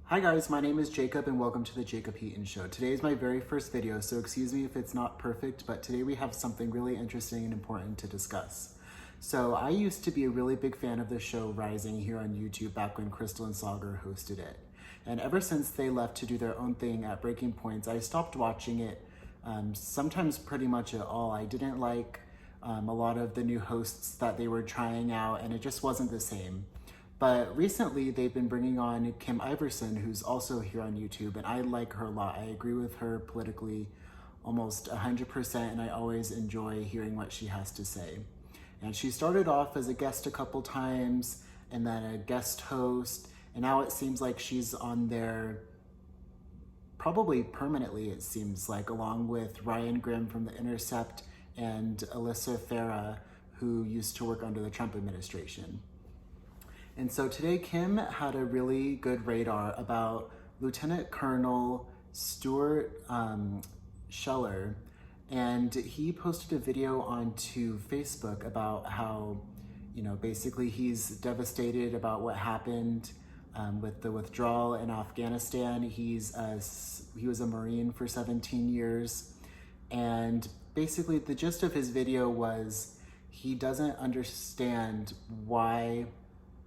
Hi guys, my name is Jacob and welcome to the Jacob Heaton Show. Today is my very first video, so excuse me if it's not perfect, but today we have something really interesting and important to discuss. So I used to be a really big fan of the show Rising here on YouTube back when Crystal and Sagar hosted it. And ever since they left to do their own thing at Breaking Points, I stopped watching it, sometimes pretty much at all. I didn't like a lot of the new hosts that they were trying out, and it just wasn't the same. But recently they've been bringing on Kim Iversen, who's also here on YouTube, and I like her a lot. I agree with her politically almost 100%, and I always enjoy hearing what she has to say. And she started off as a guest a couple times, and then a guest host, and now it seems like she's on there probably permanently, it seems like, along with Ryan Grimm from The Intercept and Alyssa Farah, who used to work under the Trump administration. And so today Kim had a really good radar about Lieutenant Colonel Stuart Scheller, and he posted a video onto Facebook about how, basically he's devastated about what happened with the withdrawal in Afghanistan. He was a Marine for 17 years, and basically the gist of his video was he doesn't understand why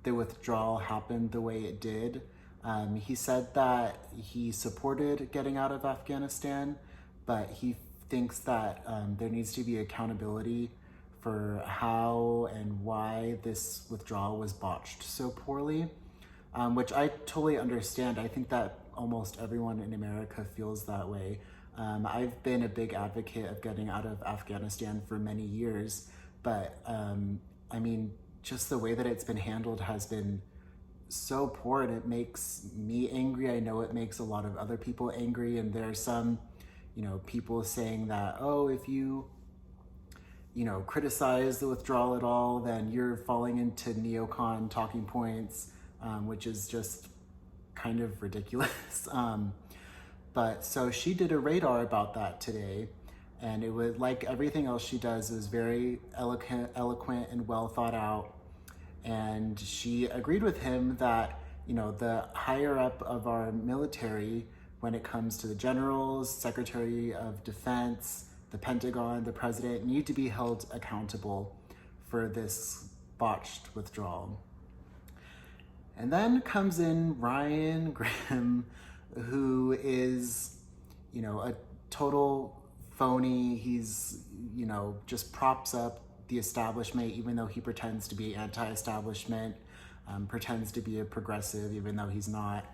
the withdrawal happened the way it did. He said that he supported getting out of Afghanistan, but he thinks that there needs to be accountability for how and why this withdrawal was botched so poorly, which I totally understand. I think that almost everyone in America feels that way. I've been a big advocate of getting out of Afghanistan for many years, but just the way that it's been handled has been so poor, and it makes me angry. I know it makes a lot of other people angry, and there are some, people saying that, oh, if you criticize the withdrawal at all, then you're falling into neocon talking points, which is just kind of ridiculous. But so she did a radar about that today, and it was like everything else she does is very eloquent and well thought out. And she agreed with him that, the higher up of our military, when it comes to the generals, Secretary of Defense, the Pentagon, the president, need to be held accountable for this botched withdrawal. And then comes in Ryan Grimm, who is, a total phony. He's, just props up the establishment, even though he pretends to be anti-establishment, pretends to be a progressive, even though he's not.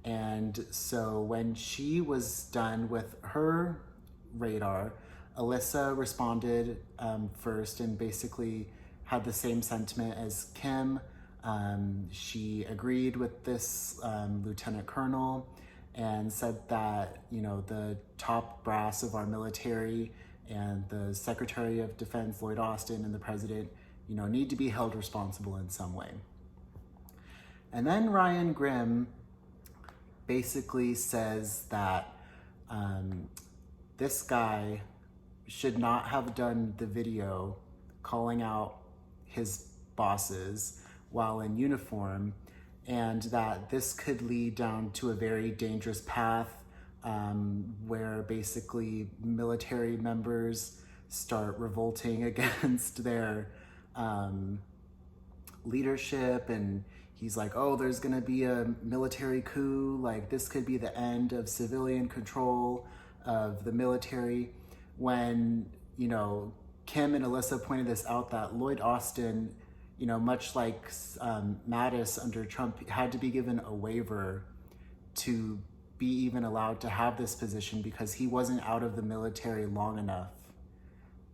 And so when she was done with her radar, Alyssa responded first and basically had the same sentiment as Kim. She agreed with this lieutenant colonel and said that, the top brass of our military and the Secretary of Defense, Lloyd Austin, and the president, need to be held responsible in some way. And then Ryan Grimm basically says that this guy should not have done the video calling out his bosses while in uniform, and that this could lead down to a very dangerous path where basically military members start revolting against their leadership. And he's like, oh, there's gonna be a military coup, like this could be the end of civilian control of the military. When, Kim and Alyssa pointed this out, that Lloyd Austin, much like Mattis under Trump, had to be given a waiver to be even allowed to have this position because he wasn't out of the military long enough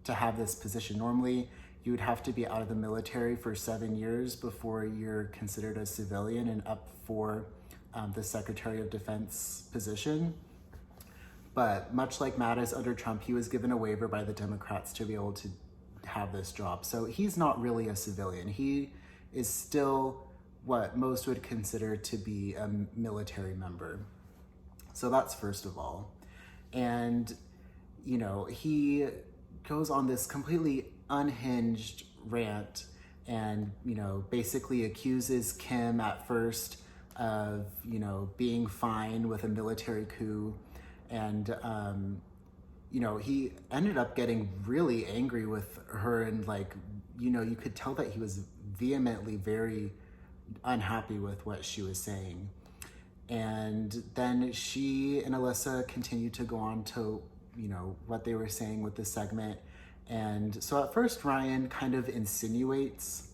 to have this position. Normally, you would have to be out of the military for 7 years before you're considered a civilian and up for the Secretary of Defense position. But much like Mattis under Trump, he was given a waiver by the Democrats to be able to have this job. So he's not really a civilian. He is still what most would consider to be a military member. So that's first of all. And, he goes on this completely unhinged rant and, basically accuses Kim at first of, you know, being fine with a military coup. And, you know, he ended up getting really angry with her, and like, you know, you could tell that he was vehemently very unhappy with what she was saying. And then she and Alyssa continued to go on to, you know, what they were saying with this segment. And so at first Ryan kind of insinuates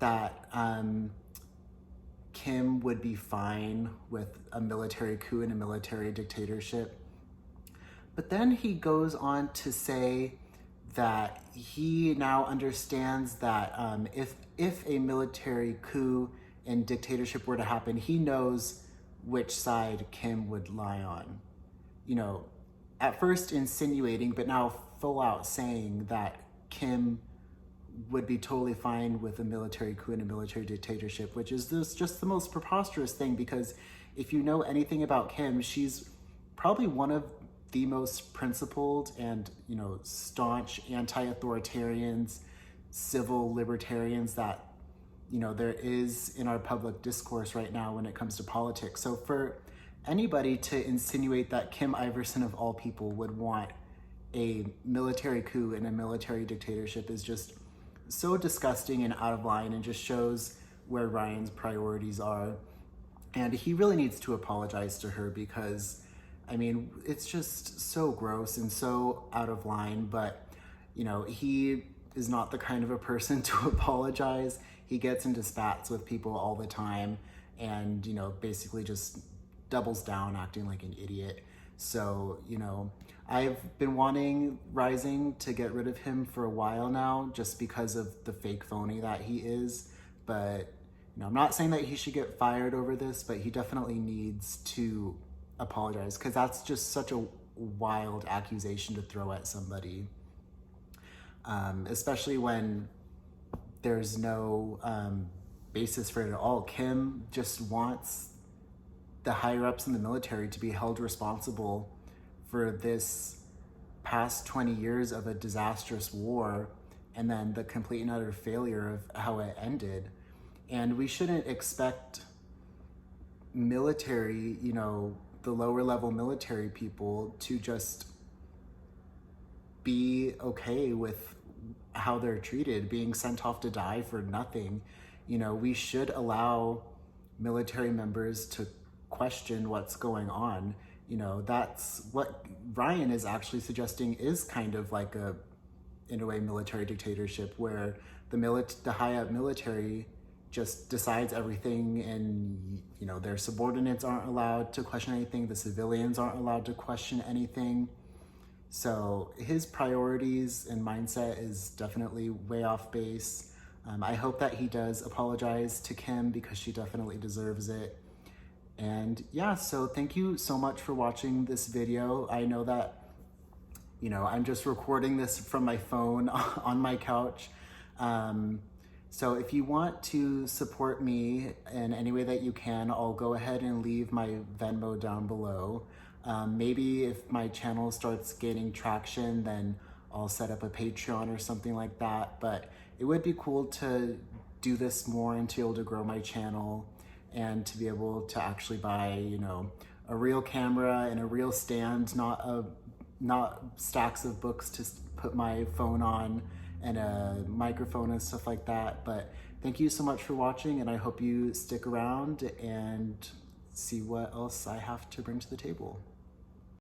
that Kim would be fine with a military coup and a military dictatorship. But then he goes on to say that he now understands that if a military coup and dictatorship were to happen, he knows which side Kim would lie on. You know, at first insinuating, but now full out saying that Kim would be totally fine with a military coup and a military dictatorship, which is just the most preposterous thing, because if you know anything about Kim, she's probably one of the most principled and, you know, staunch anti-authoritarians, civil libertarians that, you know, there is in our public discourse right now when it comes to politics. So for anybody to insinuate that Kim Iversen of all people would want a military coup and a military dictatorship is just so disgusting and out of line, and just shows where Ryan's priorities are. And he really needs to apologize to her, because I mean, it's just so gross and so out of line. But, you know, he is not the kind of a person to apologize. He gets into spats with people all the time, and, you know, basically just doubles down, acting like an idiot. So, you know, I've been wanting Rising to get rid of him for a while now, just because of the fake phony that he is. But, you know, I'm not saying that he should get fired over this, but he definitely needs to apologize, because that's just such a wild accusation to throw at somebody, especially when there's no basis for it at all. Kim just wants the higher ups in the military to be held responsible for this past 20 years of a disastrous war, and then the complete and utter failure of how it ended. And we shouldn't expect military, you know, the lower level military people to just be okay with how they're treated, being sent off to die for nothing. You know, we should allow military members to question what's going on. You know, that's what Ryan is actually suggesting, is kind of like a, in a way, military dictatorship, where the high up military just decides everything, and, you know, their subordinates aren't allowed to question anything, the civilians aren't allowed to question anything. So his priorities and mindset is definitely way off base. I hope that he does apologize to Kim, because she definitely deserves it. And yeah, so thank you so much for watching this video. I know that, you know, I'm just recording this from my phone on my couch. So if you want to support me in any way that you can, I'll go ahead and leave my Venmo down below. Maybe if my channel starts gaining traction, then I'll set up a Patreon or something like that. But it would be cool to do this more and to be able to grow my channel, and to be able to actually buy, you know, a real camera and a real stand, not stacks of books to put my phone on, and a microphone and stuff like that. But thank you so much for watching, and I hope you stick around and see what else I have to bring to the table.